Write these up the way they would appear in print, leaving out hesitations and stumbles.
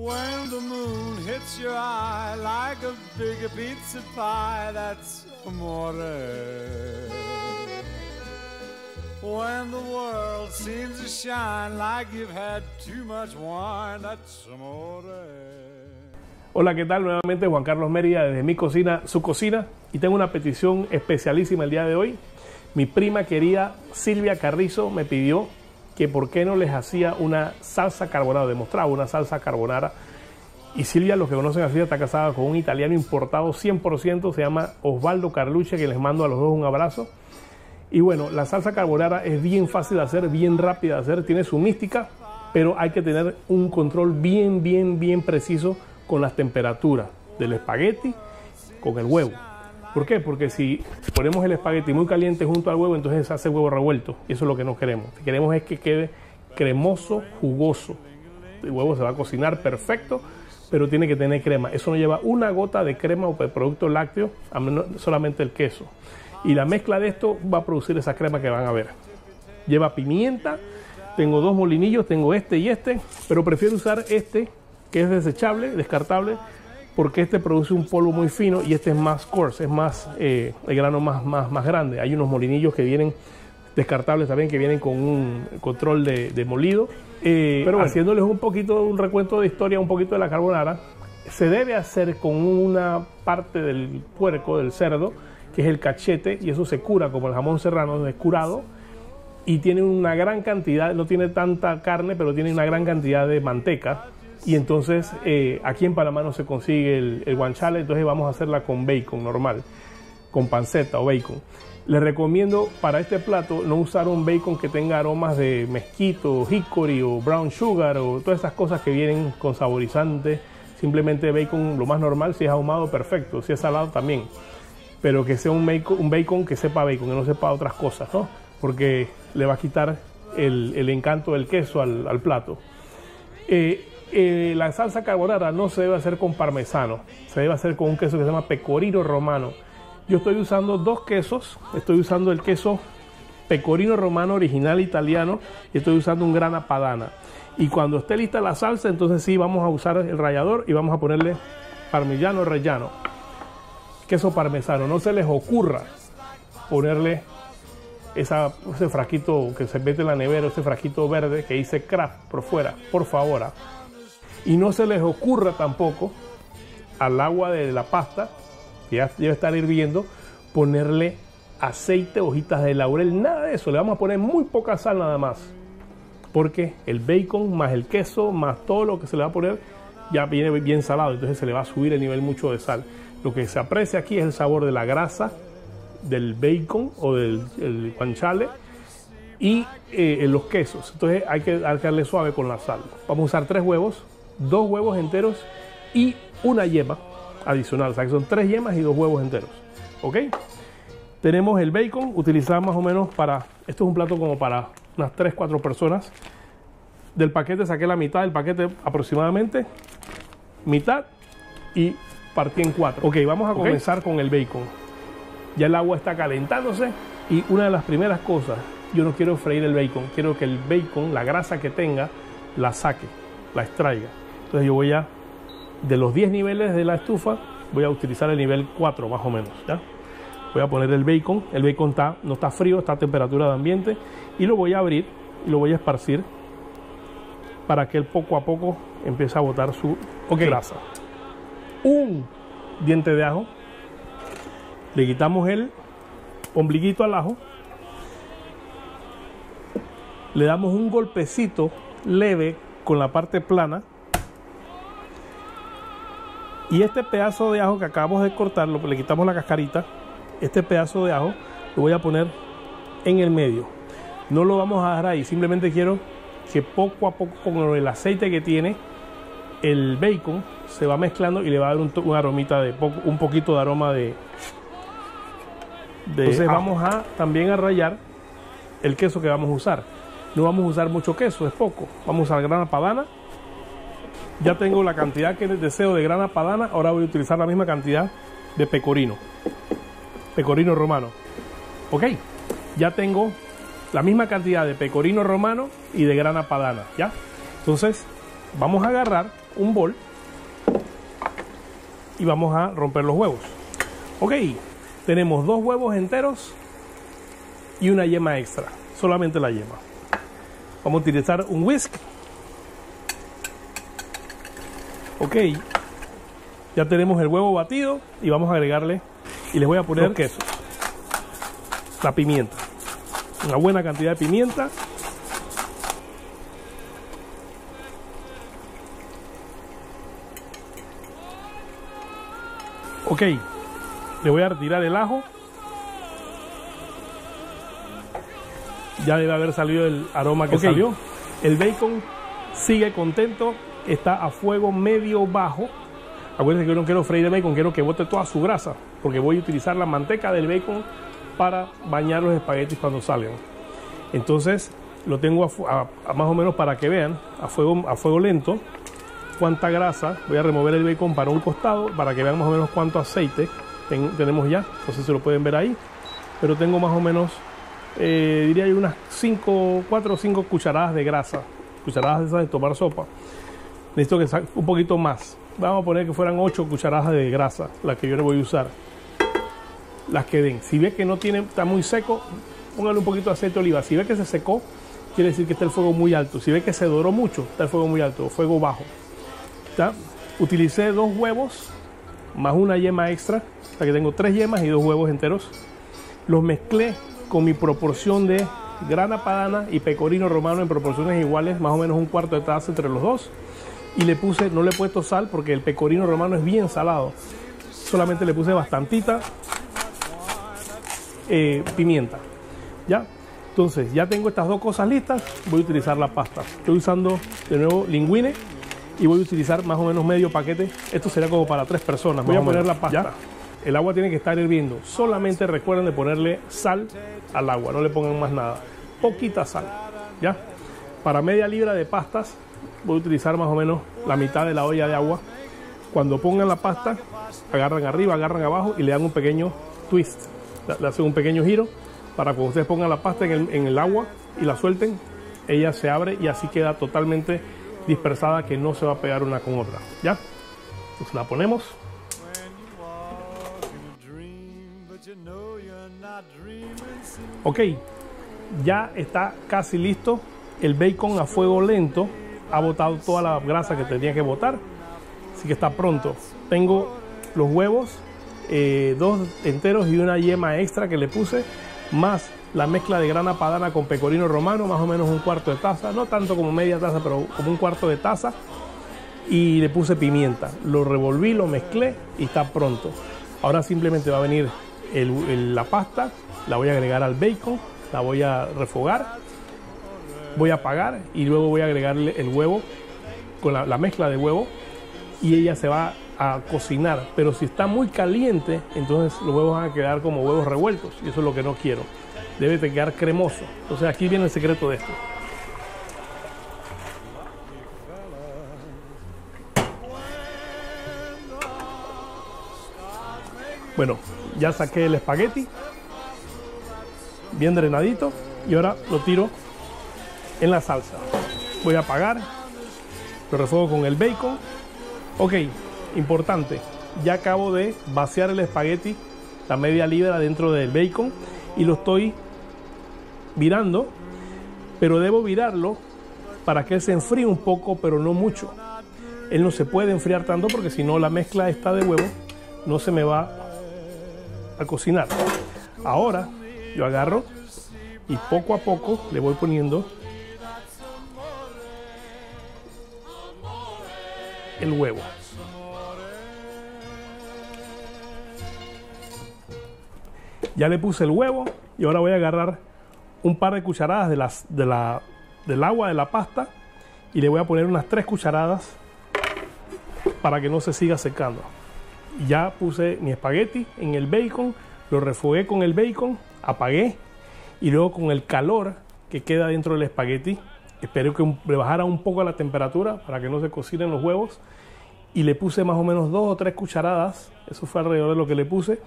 When the moon hits your eye like a big pizza pie, that's amore. When the world seems to shine like you've had too much wine, that's amore. Hola, ¿qué tal? Nuevamente Juan Carlos Mérida desde mi cocina, su cocina, y tengo una petición especialísima el día de hoy. Mi prima querida Silvia Carrizo me pidió que por qué no les hacía una salsa carbonara, demostraba una salsa carbonara. Y Silvia, los que conocen a Silvia, está casada con un italiano importado 100%, se llama Osvaldo Carlucci, que les mando a los dos un abrazo. Y bueno, la salsa carbonara es bien fácil de hacer, bien rápida de hacer, tiene su mística, pero hay que tener un control bien preciso con las temperaturas del espagueti con el huevo. ¿Por qué? Porque si ponemos el espagueti muy caliente junto al huevo, entonces se hace huevo revuelto. Y eso es lo que no queremos. Lo que queremos es que quede cremoso, jugoso. El huevo se va a cocinar perfecto, pero tiene que tener crema. Eso no lleva una gota de crema o de producto lácteo, solamente el queso. Y la mezcla de esto va a producir esa crema que van a ver. Lleva pimienta, tengo dos molinillos, tengo este y este, pero prefiero usar este, que es desechable, descartable, porque este produce un polvo muy fino y este es más coarse, es más el grano más grande. Hay unos molinillos que vienen descartables también, que vienen con un control de molido. Pero bueno, haciéndoles un recuento de historia, un poquito de la carbonara, se debe hacer con una parte del puerco, del cerdo, que es el cachete, y eso se cura como el jamón serrano, es curado, y tiene una gran cantidad, no tiene tanta carne, pero tiene una gran cantidad de manteca. Y entonces aquí en Panamá no se consigue el guanciale, entonces vamos a hacerla con bacon normal, con panceta o bacon. Les recomiendo para este plato no usar un bacon que tenga aromas de mezquito, hickory o brown sugar o todas esas cosas que vienen con saborizantes. Simplemente bacon lo más normal, si es ahumado perfecto, si es salado también. Pero que sea un bacon que sepa bacon, que no sepa otras cosas, ¿no? Porque le va a quitar el encanto del queso al plato. La salsa carbonara no se debe hacer con parmesano, se debe hacer con un queso que se llama pecorino romano. Yo estoy usando dos quesos, estoy usando el queso pecorino romano original italiano y estoy usando un grana padana. Y cuando esté lista la salsa, entonces sí vamos a usar el rallador y vamos a ponerle parmigiano reggiano, queso parmesano. No se les ocurra ponerle ese frasquito que se mete en la nevera, ese frasquito verde que dice Kraft por fuera, por favor. Y no se les ocurra tampoco al agua de la pasta, que ya debe estar hirviendo, ponerle aceite, hojitas de laurel, nada de eso. Le vamos a poner muy poca sal nada más, porque el bacon más el queso más todo lo que se le va a poner ya viene bien salado, entonces se le va a subir el nivel mucho de sal. Lo que se aprecia aquí es el sabor de la grasa del bacon o del guanciale y los quesos. Entonces hay que darle suave con la sal. Vamos a usar 3 huevos, 2 huevos enteros y una yema adicional, o sea que son 3 yemas y 2 huevos enteros. ¿Ok? Tenemos el bacon, utilizamos más o menos para, esto es un plato como para unas 3-4 personas. Del paquete saqué la mitad del paquete aproximadamente, mitad, y partí en 4. Ok, vamos a comenzar con el bacon. Ya el agua está calentándose y una de las primeras cosas, yo no quiero freír el bacon, quiero que el bacon, la grasa que tenga, la saque, la extraiga. Entonces yo voy a, de los 10 niveles de la estufa, voy a utilizar el nivel 4 más o menos, ¿ya? Voy a poner el bacon no está frío, está a temperatura de ambiente, y lo voy a abrir y lo voy a esparcir para que él poco a poco empiece a botar su grasa. Un diente de ajo, le quitamos el ombliguito al ajo, le damos un golpecito leve con la parte plana, y este pedazo de ajo que acabamos de cortar, le quitamos la cascarita, este pedazo de ajo lo voy a poner en el medio. No lo vamos a dejar ahí, simplemente quiero que poco a poco con el aceite que tiene el bacon se va mezclando y le va a dar un aromita un poquito de aroma de entonces ajo. Vamos a también a rallar el queso que vamos a usar. No vamos a usar mucho queso, es poco. Vamos a usar grana padana. Ya tengo la cantidad que deseo de grana padana, ahora voy a utilizar la misma cantidad de pecorino romano. Ok, ya tengo la misma cantidad de pecorino romano y de grana padana, ¿ya? Entonces vamos a agarrar un bol y vamos a romper los huevos. Ok, tenemos 2 huevos enteros y una yema extra, solamente la yema. Vamos a utilizar un whisk. Ok, ya tenemos el huevo batido y vamos a agregarle, y les voy a poner los quesos, la pimienta, una buena cantidad de pimienta. Ok, le voy a retirar el ajo. Ya debe haber salido el aroma que salió. El bacon sigue contento, está a fuego medio bajo. Acuérdense que yo no quiero freír el bacon, quiero que bote toda su grasa, porque voy a utilizar la manteca del bacon para bañar los espaguetis cuando salgan. Entonces lo tengo a más o menos para que vean a fuego lento cuánta grasa. Voy a remover el bacon para un costado para que vean más o menos cuánto aceite tenemos ya. Entonces se lo pueden ver ahí, pero tengo más o menos diría yo unas 4 o 5 cucharadas de grasa, cucharadas de esas de tomar sopa. Necesito que salga un poquito más. Vamos a poner que fueran 8 cucharadas de grasa las que yo le voy a usar, las que den. Si ve que no tiene, está muy seco, póngale un poquito de aceite de oliva. Si ve que se secó, quiere decir que está el fuego muy alto. Si ve que se doró mucho, está el fuego muy alto, fuego bajo. ¿Está? Utilicé 2 huevos más una yema extra, o sea que tengo 3 yemas y 2 huevos enteros. Los mezclé con mi proporción de grana padana y pecorino romano en proporciones iguales, más o menos 1/4 de taza entre los dos. Y le puse, no le he puesto sal porque el pecorino romano es bien salado, solamente le puse bastantita pimienta. ¿Ya? Entonces ya tengo estas 2 cosas listas. Voy a utilizar la pasta. Estoy usando de nuevo linguine y voy a utilizar más o menos medio paquete. Esto será como para 3 personas. Voy a poner la pasta. ¿Ya? El agua tiene que estar hirviendo. Solamente recuerden de ponerle sal al agua, no le pongan más nada. Poquita sal. ¿Ya? Para media libra de pastas voy a utilizar más o menos la mitad de la olla de agua. Cuando pongan la pasta, agarran arriba, agarran abajo y le dan un pequeño twist. Le hacen un pequeño giro para cuando ustedes pongan la pasta en el agua y la suelten, ella se abre y así queda totalmente dispersada, que no se va a pegar una con otra. ¿Ya? Entonces la ponemos. Ok, ya está casi listo. El bacon a fuego lento ha botado toda la grasa que tenía que botar, así que está pronto. Tengo los huevos, 2 enteros y una yema extra que le puse, más la mezcla de grana padana con pecorino romano, más o menos 1/4 de taza, no tanto como media taza, pero como 1/4 de taza, y le puse pimienta. Lo revolví, lo mezclé y está pronto. Ahora simplemente va a venir la pasta, la voy a agregar al bacon, la voy a refogar, voy a apagar y luego voy a agregarle el huevo con la mezcla de huevo y ella se va a cocinar. Pero si está muy caliente, entonces los huevos van a quedar como huevos revueltos y eso es lo que no quiero. Debe de quedar cremoso. Entonces aquí viene el secreto de esto. Bueno, ya saqué el espagueti bien drenadito y ahora lo tiro en la salsa. Voy a apagar, lo refogo con el bacon. Ok, importante, ya acabo de vaciar el espagueti, la media libra dentro del bacon, y lo estoy virando, pero debo virarlo para que él se enfríe un poco, pero no mucho. Él no se puede enfriar tanto porque si no la mezcla esta de huevo no se me va a cocinar. Ahora yo agarro y poco a poco le voy poniendo el huevo. Ya le puse el huevo y ahora voy a agarrar un par de cucharadas del agua de la pasta y le voy a poner unas 3 cucharadas para que no se siga secando. Ya puse mi espagueti en el bacon, lo refogué con el bacon, apagué y luego con el calor que queda dentro del espagueti, esperé que le bajara un poco la temperatura para que no se cocinen los huevos y le puse más o menos 2 o 3 cucharadas, eso fue alrededor de lo que le puse,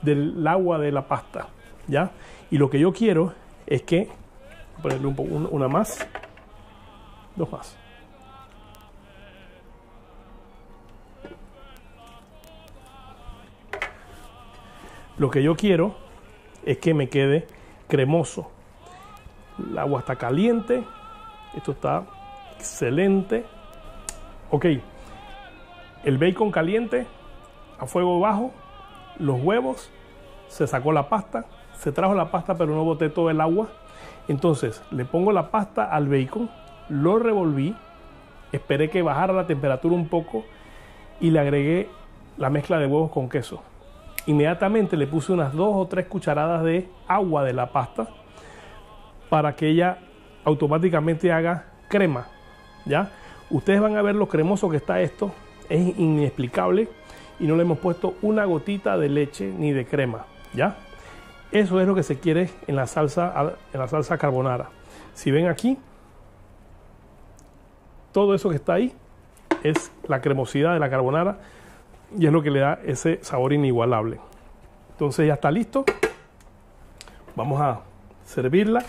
del agua de la pasta, ¿ya? Y lo que yo quiero es que, ponerle una más, 2 más. Lo que yo quiero es que me quede cremoso. El agua está caliente. Esto está excelente. Ok. El bacon caliente a fuego bajo. Los huevos. Se sacó la pasta. Se trajo la pasta, pero no boté todo el agua. Entonces le pongo la pasta al bacon. Lo revolví. Esperé que bajara la temperatura un poco. Y le agregué la mezcla de huevos con queso. Inmediatamente le puse unas 2 o 3 cucharadas de agua de la pasta para que ella automáticamente haga crema, ¿ya? Ustedes van a ver lo cremoso que está esto, es inexplicable, y no le hemos puesto una gotita de leche ni de crema, ¿ya? Eso es lo que se quiere en la salsa carbonara. Si ven aquí, todo eso que está ahí es la cremosidad de la carbonara y es lo que le da ese sabor inigualable. Entonces ya está listo. Vamos a servirla.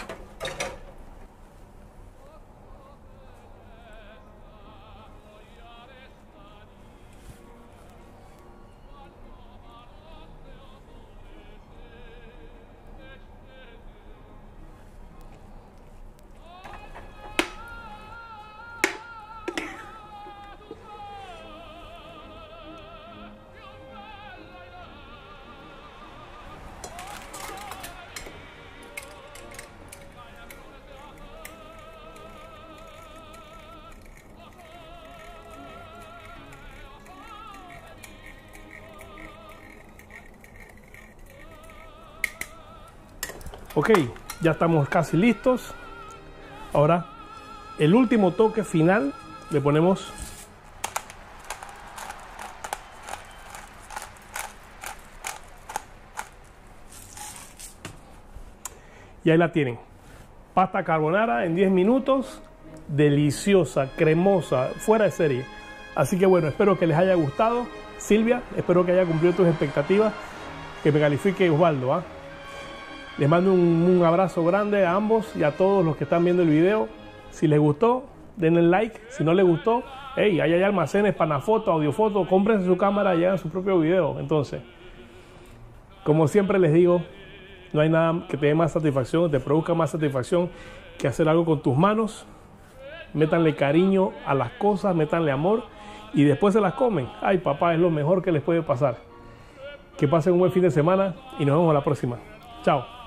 Ok, ya estamos casi listos. Ahora, el último toque final, le ponemos y ahí la tienen. Pasta carbonara en 10 minutos, deliciosa, cremosa, fuera de serie. Así que bueno, espero que les haya gustado. Silvia, espero que haya cumplido tus expectativas. Que me califique Osvaldo, ¿ah? Les mando un abrazo grande a ambos y a todos los que están viendo el video. Si les gustó, denle like. Si no les gustó, hey, ahí hay almacenes, Panafoto, Audiofoto, cómprense su cámara y hagan su propio video. Entonces, como siempre les digo, no hay nada que te dé más satisfacción, te produzca más satisfacción que hacer algo con tus manos. Métanle cariño a las cosas, métanle amor y después se las comen. Ay, papá, es lo mejor que les puede pasar. Que pasen un buen fin de semana y nos vemos a la próxima. Chao.